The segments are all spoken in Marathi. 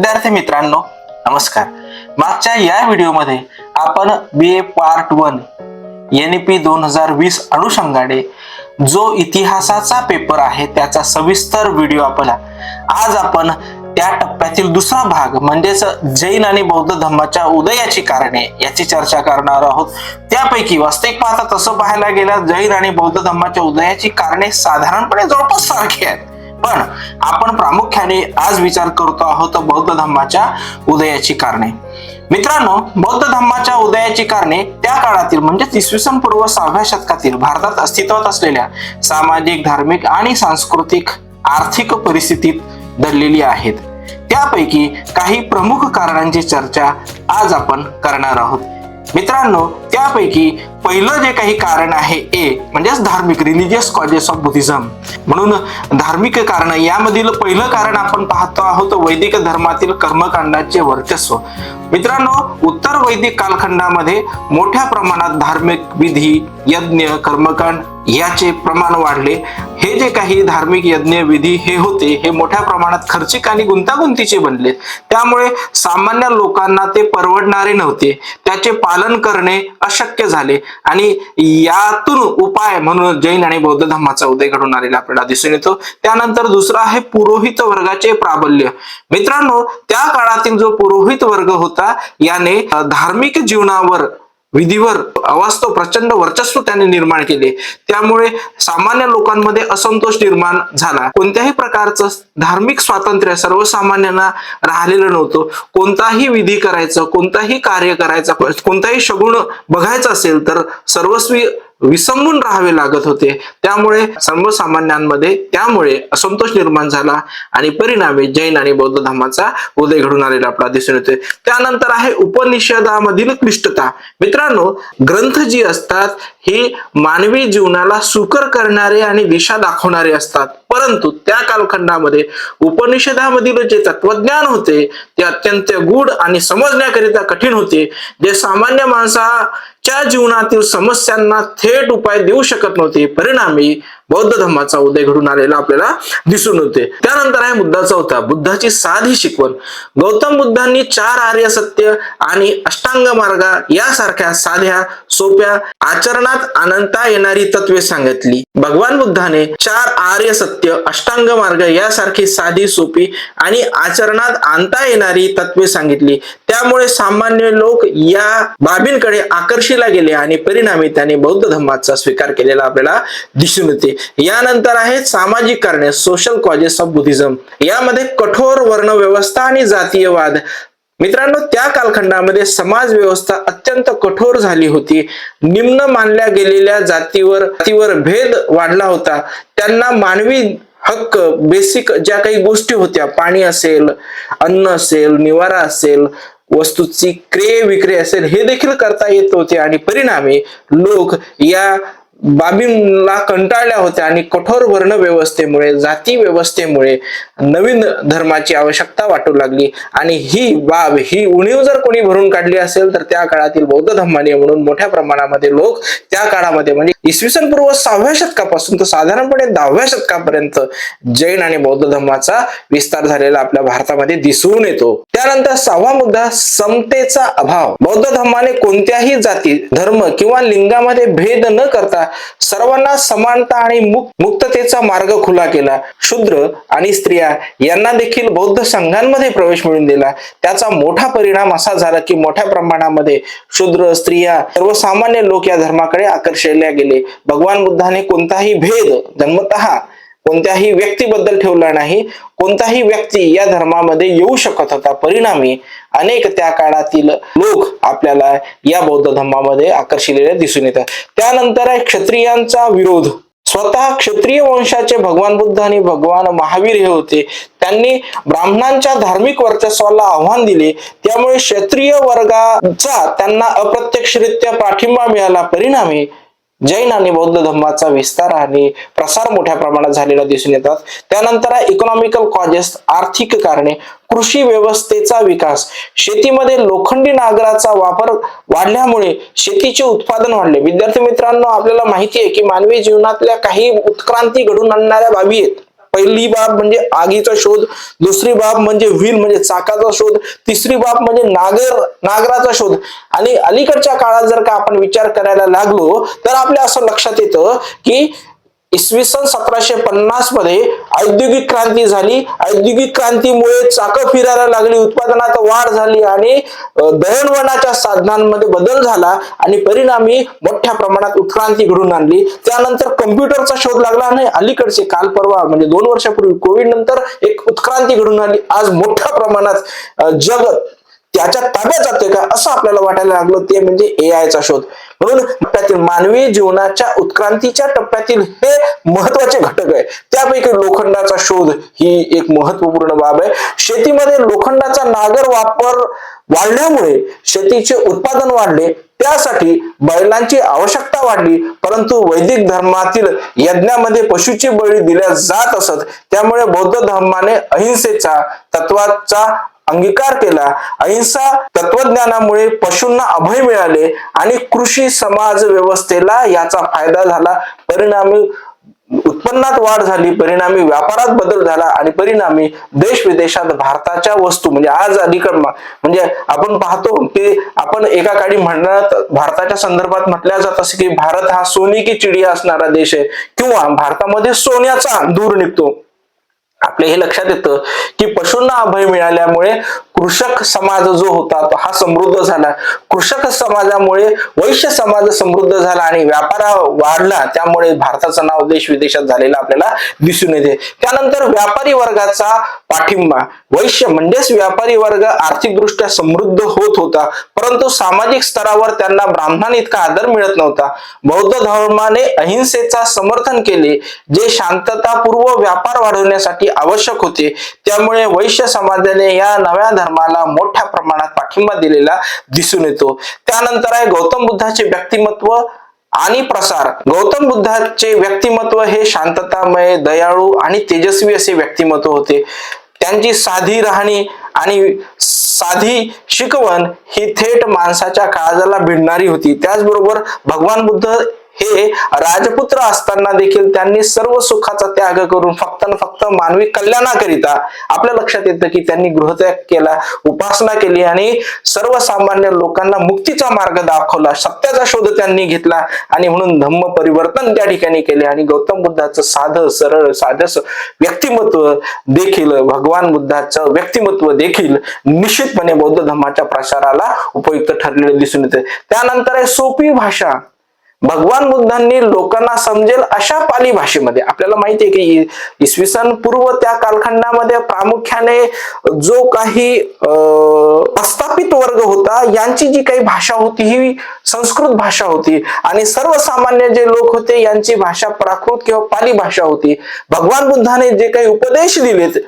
विद्यार्थी मित्रांनो, नमस्कार. मागच्या या व्हिडिओमध्ये आपण BA पार्ट 1 NEP 2020 अनुषंगाने जो इतिहासाचा पेपर आहे त्याचा सविस्तर व्हिडिओ आज आपण त्या टप्प्यातील दुसरा भाग म्हणजेच जैन आणि बौद्ध धर्माच्या उदयाची कारणे याची चर्चा करणार आहोत. त्यापैकी वास्तविक पाहता तसं पाहायला गेलं जैन आणि बौद्ध धर्माच्या उदयाची कारणे साधारणपणे जवळपास सारखी आहेत, पण आपण प्रामुख्याने आज विचार करतो आहोत बौद्ध धर्माच्या उदयाची कारणे. मित्रांनो, बौद्ध धर्माच्या उदयाची कारणे त्या काळातील म्हणजेच इसवी सन पूर्व 6व्या शतकातील भारतात अस्तित्वात असलेल्या सामाजिक, धार्मिक आणि सांस्कृतिक आर्थिक परिस्थितीत दडलेली आहेत. त्यापैकी काही प्रमुख कारणांची चर्चा आज आपण करणार आहोत. मित्रांनो, त्यापैकी पहिलं जे काही कारण आहे ए म्हणजेच धार्मिक, रिलिजियस कॉजेस ऑफ बुद्धिझम. म्हणून धार्मिक कारण यामधील पहिलं कारण आपण पाहतो आहोत वैदिक धर्मातील कर्मकांडाचे वर्चस्व. मित्रांनो, उत्तर वैदिक कालखंडामध्ये मोठ्या प्रमाणात धार्मिक विधी, यज्ञ, कर्मकांड याचे प्रमाण वाढले. हे जे काही धार्मिक यज्ञ विधी हे होते हे मोठ्या प्रमाणात खर्चिक आणि गुंतागुंतीचे बनले. त्यामुळे सामान्य लोकांना ते परवडणारे नव्हते. त्याचे पालन करणे अशक्य झाले आणि यातून उपाय म्हणून जैन आणि बौद्ध धर्माचा उदय घडून आलेला आपल्याला दिसून येतो. त्यानंतर दुसरा आहे पुरोहित वर्गाचे प्राबल्य. मित्रांनो, त्या काळातील जो पुरोहित वर्ग होता याने धार्मिक जीवनावर, विधीवर अवास्तव प्रचंड वर्चस्व त्याने निर्माण केले. त्यामुळे सामान्य लोकांमध्ये असंतोष निर्माण झाला. कोणत्याही प्रकारचं धार्मिक स्वातंत्र्य सर्वसामान्यांना राहिलेलं नव्हतं. कोणताही विधी करायचं, कोणताही कार्य करायचं, कोणताही शगुन बघायचं असेल तर सर्वस्वी विसंबून राहावे लागत होते. त्यामुळे सर्वसामान्यांमध्ये त्यामुळे असंतोष निर्माण झाला आणि परिणामी जैन आणि बौद्ध धर्माचा उदय घडून आलेला आपल्याला दिसून येते. त्यानंतर आहे उपनिषदामधील क्लिष्टता. मित्रांनो, ग्रंथ जी असतात हे मानवी जीवनाला सुकर करणारे आणि दिशा दाखवणारे असतात, परंतु त्या कालखंडामध्ये उपनिषदामधील जे तत्वज्ञान होते ते अत्यंत गूढ आणि समजण्याकरिता कठीण होते. जे सामान्य माणसाच्या जीवनातील समस्यांना थेट उपाय देऊ शकत नव्हते. परिणामी बौद्ध धर्माचा उदय घडून आलेला आपल्याला दिसून येते. त्यानंतर आहे मुद्दा चौथा, बुद्धाची साधी शिकवण. गौतम बुद्धांनी 4 आर्य सत्य आणि अष्टांग मार्ग यासारख्या साध्या सोप्या आचरणात आणता येणारी तत्वे सांगितली. भगवान बुद्धाने 4 आर्य सत्य, अष्टांग मार्ग यासारखी साधी, सोपी आणि आचरणात आणता येणारी तत्वे सांगितली. त्यामुळे सामान्य लोक या बाबींकडे आकर्षिला गेले आणि परिणामी त्याने बौद्ध धर्माचा स्वीकार केलेला आपल्याला दिसून येते. यानंतर आहेत सामाजिक कारणे, सोशल कॉजेस ऑफ बुद्धिझम. यामध्ये कठोर वर्ण व्यवस्था आणि जातीयवाद. मित्रांनो, त्या कालखंडामध्ये समाज व्यवस्था अत्यंत कठोर झाली होती. निम्न मानल्या गेलेल्या जातीवर भेद वाढला होता. त्यांना मानवी हक्क, बेसिक ज्या काही गोष्टी होत्या, पाणी असेल, अन्न असेल, निवारा असेल, वस्तूची क्रय विक्रय असेल, हे देखील करता येत होते आणि परिणामी लोक या बाबींना कंटाळल्या होत्या आणि कठोर वर्ण व्यवस्थेमुळे, जाती व्यवस्थेमुळे नवीन धर्माची आवश्यकता वाटू लागली. आणि ही उणीव जर कोणी भरून काढली असेल तर त्या काळातील बौद्ध धर्माने, म्हणून मोठ्या प्रमाणामध्ये लोक त्या काळामध्ये म्हणजे इसवी सन पूर्व 6व्या शतकापासून तर साधारणपणे 10व्या शतकापर्यंत जैन आणि बौद्ध धर्माचा विस्तार झालेला आपल्या भारतामध्ये दिसून येतो. त्यानंतर 6वा मुद्दा, समतेचा अभाव. बौद्ध धर्माने कोणत्याही जाती, धर्म किंवा लिंगामध्ये भेद न करता सर्वांना समानता आणि मुक्ततेचा मार्ग खुला केला. शूद्र आणि स्त्रिया यांना देखील बौद्ध संघांमध्ये प्रवेश मिळवून दिला. त्याचा मोठा परिणाम असा झाला की मोठ्या प्रमाणामध्ये शूद्र, स्त्रिया, सर्वसामान्य लोक या धर्माकडे आकर्षिले गेले. भगवान बुद्धाने कोणताही भेद जन्मतः कोणत्याही व्यक्तीबद्दल ठेवला नाही. कोणताही व्यक्ती या धर्मामध्ये येऊ शकत होता. परिणामी अनेक त्या काळातील लोक आपल्याला या बौद्ध धर्मामध्ये आकर्षिलेले दिसून येतात. त्यानंतर आहे क्षत्रियांचा विरोध. स्वतः क्षत्रिय वंशाचे भगवान बुद्ध आणि भगवान महावीर हे होते. त्यांनी ब्राह्मणांच्या धार्मिक वर्चस्वाला आव्हान दिले. त्यामुळे क्षत्रिय वर्गाचा त्यांना अप्रत्यक्षरित्या पाठिंबा मिळाला. परिणामी जैन आणि बौद्ध धर्माचा विस्तार आणि प्रसार मोठ्या प्रमाणात झालेला दिसून येतात. त्यानंतर इकॉनॉमिकल कॉजेस, आर्थिक कारणे. कृषी व्यवस्थेचा विकास. शेतीमध्ये लोखंडी नांगराचा वापर वाढल्यामुळे शेतीचे उत्पादन वाढले. विद्यार्थी मित्रांनो, आपल्याला माहिती आहे की मानवी जीवनातल्या काही उत्क्रांती घडून आणणाऱ्या बाबी आहेत, पहिली बाब म्हणजे आगीचा शोध, दुसरी बाब म्हणजे व्हील म्हणजे चाकाचा शोध, तिसरी बाब म्हणजे नागराचा शोध. आणि अलीकडच्या काळात जर का आपण विचार करायला लागलो तर आपल्या असं लक्षात येतं की इसवी सन 1750 मध्ये औद्योगिक क्रांती झाली. औद्योगिक क्रांतीमुळे चाकं फिरायला लागली, उत्पादनात वाढ झाली आणि दळणवळणाच्या साधनांमध्ये बदल झाला आणि परिणामी मोठ्या प्रमाणात उत्क्रांती घडून आणली. त्यानंतर कम्प्युटरचा शोध लागला आणि अलीकडचे काल परवा म्हणजे 2 वर्षापूर्वी कोविड नंतर एक उत्क्रांती घडून आली. आज मोठ्या प्रमाणात जग त्याच्या ताब्यात जाते का असं आपल्याला वाटायला लागलं, ते म्हणजे AI चा शोध. म्हणून टप्प्यातील मानवी जीवनाच्या उत्क्रांतीच्या टप्प्यातील हे महत्वाचे घटक आहे. त्यापैकी लोखंडाचा शोध ही एक महत्वपूर्ण बाब आहे. शेतीमध्ये लोखंडाचा नागर वापर वाढल्यामुळे शेतीचे उत्पादन वाढले, त्यासाठी बैलांची आवश्यकता वाढली. परंतु वैदिक धर्मातील यज्ञामध्ये पशुची बळी दिल्या जात असत, त्यामुळे बौद्ध धर्माने अहिंसेचा तत्वाचा अंगीकार केला. अहिंसा तत्वज्ञानामुळे पशूंना अभय मिळाले आणि कृषी समाज व्यवस्थेला याचा फायदा झाला. परिणामी उत्पन्नात वाढ झाली, परिणामी व्यापारात बदल झाला आणि परिणामी देश विदेशात भारताच्या वस्तू म्हणजे आज अलीकड म्हणजे आपण पाहतो की आपण एका काळी म्हणत भारताच्या संदर्भात म्हटल्या जात असे की भारत हा सोने की चिडिया असणारा देश आहे किंवा भारतामध्ये सोन्याचा धूर निघतो. आपल्या हे लक्षात येतं की पशूंना अभय मिळाल्यामुळे कृषक समाज जो होता तो हा समृद्ध झाला. कृषक समाजामुळे वैश्य समाज समृद्ध झाला आणि व्यापार वाढला, त्यामुळे भारताचं नाव देश विदेशात झालेलं आपल्याला दिसून येते. त्यानंतर व्यापारी वर्गाचा पाठिंबा, वैश्य म्हणजेच व्यापारी वर्ग आर्थिकदृष्ट्या समृद्ध होत होता, परंतु सामाजिक स्तरावर त्यांना ब्राह्मण इतका आदर मिळत नव्हता. बौद्ध धर्माने अहिंसेचा समर्थन केले, जे शांततापूर्व व्यापार वाढवण्यासाठी आवश्यक होते. त्यामुळे वैश्य समाजाने या नव्या धर्माला मोठ्या प्रमाणात पाठिंबा दिलेला दिसून येतो. त्यानंतर आहे गौतम बुद्धाचे व्यक्तिमत्व आणि प्रसार. गौतम बुद्धाचे व्यक्तिमत्व हे शांततामय, दयाळू आणि तेजस्वी असे व्यक्तिमत्व होते. त्यांची साधी राहणी आणि साधी शिकवण ही थेट माणसाच्या काळजाला भिडणारी होती. त्याचबरोबर भगवान बुद्ध हे राजपुत्र असताना देखील त्यांनी सर्व सुखाचा त्याग करून फक्त मानवी कल्याणाकरिता आपल्या लक्षात येतं की त्यांनी गृहत्याग केला, उपासना केली आणि सर्वसामान्य लोकांना मुक्तीचा मार्ग दाखवला. सत्याचा शोध त्यांनी घेतला आणि म्हणून धम्म परिवर्तन त्या ठिकाणी केले. आणि गौतम बुद्धाचं साधं सरळ साधस व्यक्तिमत्व देखील, भगवान बुद्धाचं व्यक्तिमत्व देखील निश्चितपणे बौद्ध धर्माच्या प्रसाराला उपयुक्त ठरलेले दिसून येते. त्यानंतर आहे सोपी भाषा. भगवान बुद्धांनी लोकांना समजेल अशा पाली भाषेमध्ये, आपल्याला माहिती आहे की इसवी सन पूर्व त्या कालखंडामध्ये प्रामुख्याने जो काही प्रस्थापित वर्ग होता यांची जी काही भाषा होती ही संस्कृत भाषा होती आणि सर्वसामान्य जे लोक होते यांची भाषा प्राकृत किंवा पाली भाषा होती. भगवान बुद्धाने जे काही उपदेश दिलेत,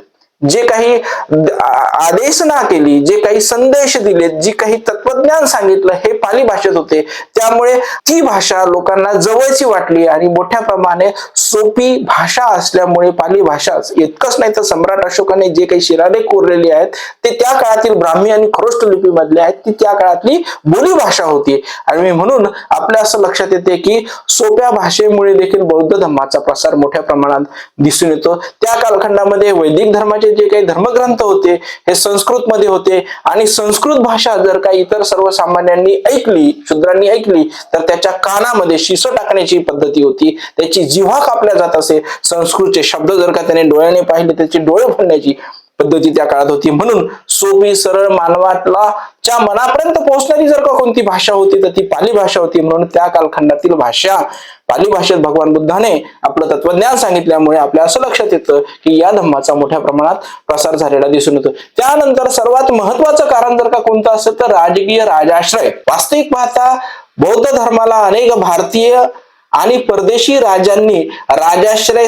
जे काही आदेशना केली, जे काही संदेश दिलेत, जी काही तत्वज्ञान सांगितलं हे पाली भाषेत होते. त्यामुळे ती भाषा लोकांना जवळची वाटली आणि मोठ्या प्रमाणे सोपी भाषा असल्यामुळे पाली भाषा, इतकंच नाही तर सम्राट अशोकाने जे काही शिलालेख कोरलेले आहेत ते त्या काळातील ब्राह्मी आणि खरोष्ट लिपी मधले आहेत, ती त्या काळातली बोली भाषा होती. आणि म्हणून आपल्या असं लक्षात येते की सोप्या भाषेमुळे देखील बौद्ध धर्माचा प्रसार मोठ्या प्रमाणात दिसून येतो. त्या कालखंडामध्ये वैदिक धर्माचे जे काही धर्मग्रंथ होते हे संस्कृत मध्ये होते आणि संस्कृत भाषा जर का इतर सर्वसामान्यांनी ऐकली, शूद्रांनी ऐकली तर त्याच्या कानामध्ये शिस टाकण्याची पद्धती होती, त्याची जिव्हा कापल्या जात असे. संस्कृतचे शब्द जर का त्याने डोळ्याने पाहिले त्याचे डोळे फोडण्याची पद्धती त्या काळात होती. म्हणून सोपी सरळ मानवाला च्या मनापर्यंत पोहोचणारी जर का कोणती भाषा होती तर ती पाली भाषा होती. म्हणून त्या कालखंडातील भाषा पाली भाषेत भगवान बुद्धाने आपलं तत्वज्ञान सांगितल्यामुळे आपल्या असं लक्षात येतं की या धर्माचा मोठ्या प्रमाणात प्रसार झालेला दिसून येतो. त्यानंतर सर्वात महत्वाचं कारण जर का कोणतं असेल तर राजकीय राजाश्रय. वास्तविक पाहता बौद्ध धर्माला अनेक भारतीय आणि परदेशी राजांनी राजाश्रय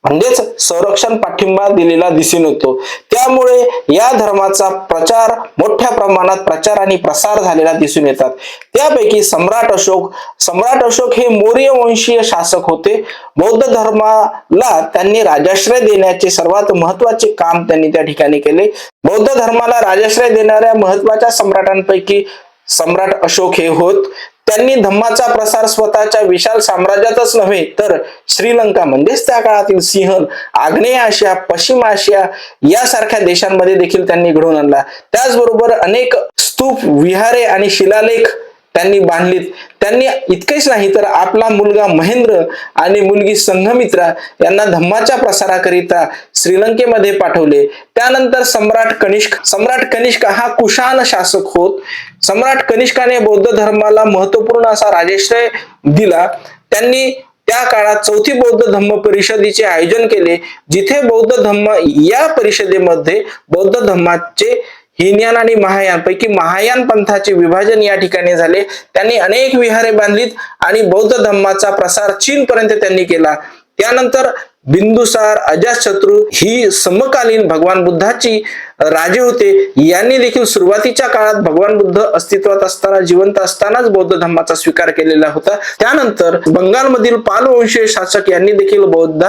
म्हणजेच संरक्षण पाठिंबा दिलेला दिसून येतो. त्यामुळे या धर्माचा प्रचार मोठ्या प्रमाणात प्रचार आणि प्रसार झालेला दिसून येतात. त्यापैकी सम्राट अशोक हे मौर्य वंशीय शासक होते. बौद्ध धर्माला त्यांनी राजाश्रय देण्याचे सर्वात महत्वाचे काम त्यांनी त्या ठिकाणी केले. बौद्ध धर्माला राजाश्रय देणाऱ्या महत्वाच्या सम्राटांपैकी सम्राट अशोक हे होत. त्यांनी धम्माचा प्रसार स्वतःच्या विशाल साम्राज्यातच नव्हे तर श्रीलंका म्हणजेच त्या काळातील सिंहल, आग्नेय आशिया, पश्चिम आशिया यासारख्या देशांमध्ये देखील त्यांनी घडवून आणला। त्याचबरोबर अनेक स्तूप, विहारे आणि शिलालेख त्यांनी बांधलीत। त्यांनी इतकेच नाही तर आपला मुलगा महेंद्र आणि मुलगी संघमित्रा यांना धम्माच्या प्रसाराकरिता श्रीलंकेमध्ये पाठवले। त्यानंतर सम्राट कनिष्क हा कुशाण शासक होत। सम्राट कनिष्काने बौद्ध धर्माला महत्वपूर्ण असा राजाश्रय दिला। त्यांनी त्या काळात चौथी बौद्ध धम्म परिषदेचे आयोजन केले, जिथे बौद्ध धम्म या परिषदेमध्ये बौद्ध धम्माचे हीनयान आणि महायान पैकी महायान पंथाचे विभाजन या ठिकाणी झाले। त्यांनी अनेक विहारे बांधलीत आणि बौद्ध धम्माचा प्रसार चीन पर्यंत त्यांनी केला। त्यानंतर बिंदुसार, अजातशत्रू ही समकालीन भगवान बुद्धाची राजे होते। यांनी देखील सुरुवातीच्या काळात भगवान बुद्ध अस्तित्वात असताना, जिवंत असतानाच बौद्ध धम्माचा स्वीकार केलेला होता। त्यानंतर बंगालमधील पाल वंशीय शासक यांनी देखील बौद्ध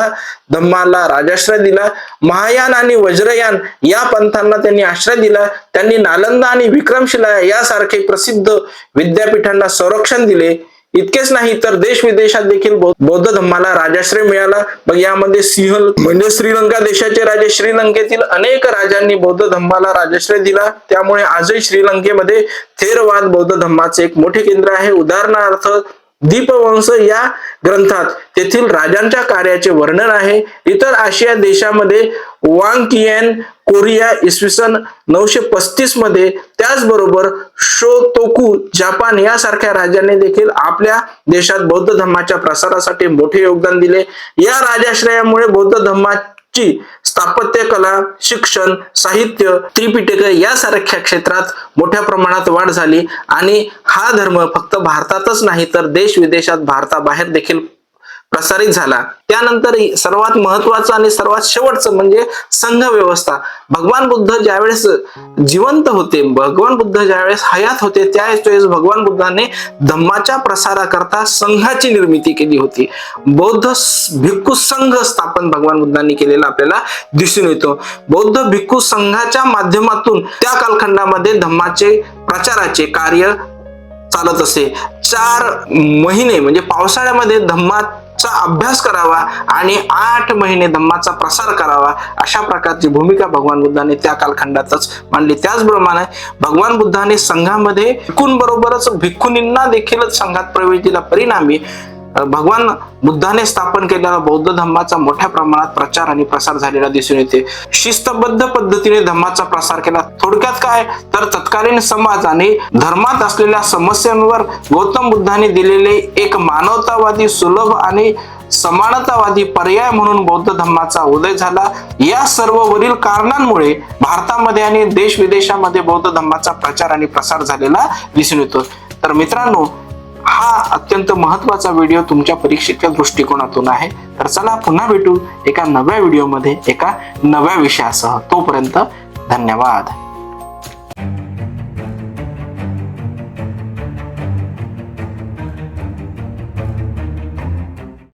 धम्माला राजाश्रय दिला। महायान आणि वज्रयान या पंथांना त्यांनी आश्रय दिला। त्यांनी नालंदा आणि विक्रमशिला यासारखे प्रसिद्ध विद्यापीठांना संरक्षण दिले। इतकेच नाही तर देश विदेशात देखील बौद्ध धम्माला राजाश्रय मिळाला। मग यामध्ये सिंहल म्हणजे श्रीलंका देशाचे राजे, श्रीलंकेतील अनेक राजांनी बौद्ध धम्माला राजाश्रय दिला। त्यामुळे आजही श्रीलंकेमध्ये थेरवाद बौद्ध धम्माचे एक मोठे केंद्र आहे। उदाहरणार्थ दीपवंश या ग्रंथात तेथील राजांच्या कार्याचे वर्णन आहे। इतर आशिया देशामध्ये वांग कोरिया इसवी सन 935 मध्ये, त्याचबरोबर शोतोकू जपान यासारख्या राजांनी देखील आपल्या देशात बौद्ध धम्माच्या प्रसारासाठी मोठे योगदान दिले। या राजाश्रयामुळे बौद्ध धम्माची स्थापत्य कला, शिक्षण, साहित्य, त्रिपिटक यासारख्या क्षेत्रात मोठ्या प्रमाणात वाढ झाली आणि हा धर्म फक्त भारतातच नाही तर देश विदेशात भारताबाहेर देखील प्रसारित झाला। त्यानंतर सर्वात महत्वाचं आणि सर्वात शेवटचं म्हणजे संघ व्यवस्था। भगवान बुद्ध ज्यावेळेस जिवंत होते, भगवान बुद्ध ज्यावेळेस हयात होते, त्यावेळेस भगवान बुद्धाने धम्माच्या प्रसाराकरता संघाची निर्मिती केली होती। बौद्ध भिक्खू संघ स्थापन भगवान बुद्धांनी केलेला आपल्याला दिसून येतो। बौद्ध भिक्खू संघाच्या माध्यमातून त्या कालखंडामध्ये धम्माचे प्रचाराचे कार्य चालत असे। 4 महिने म्हणजे पावसाळ्यामध्ये धम्माचा अभ्यास करावा आणि 8 महिने धम्माचा प्रसार करावा, अशा प्रकारची भूमिका भगवान बुद्धाने त्या कालखंडातच मांडली। त्याचप्रमाणे भगवान बुद्धाने संघामध्ये भिक्खूंबरोबरच भिक्खुनींना देखील संघात प्रवेश दिला। परिणामी भगवान बुद्धाने स्थापन केलेला बौद्ध धम्माचा मोठ्या प्रमाणात प्रचार आणि प्रसार झालेला दिसून येते। शिस्तबद्ध पद्धतीने धम्माचा प्रसार केला। थोडक्यात काय तर तत्कालीन समाज आणि धर्मात असलेल्या समस्यांवर गौतम बुद्धाने दिलेले एक मानवतावादी, सुलभ आणि समानतावादी पर्याय म्हणून बौद्ध धम्माचा उदय झाला। या सर्व वरील कारणांमुळे भारतामध्ये आणि देश विदेशामध्ये बौद्ध धम्माचा प्रचार आणि प्रसार झालेला दिसून येतो। तर मित्रांनो, हा अत्यंत महत्वाचा व्हिडिओ तुमच्या परीक्षेच्या दृष्टिकोनातून आहे। तर चला पुन्हा भेटू एका नव्या व्हिडिओमध्ये एका नव्या विषयासह। तोपर्यंत धन्यवाद।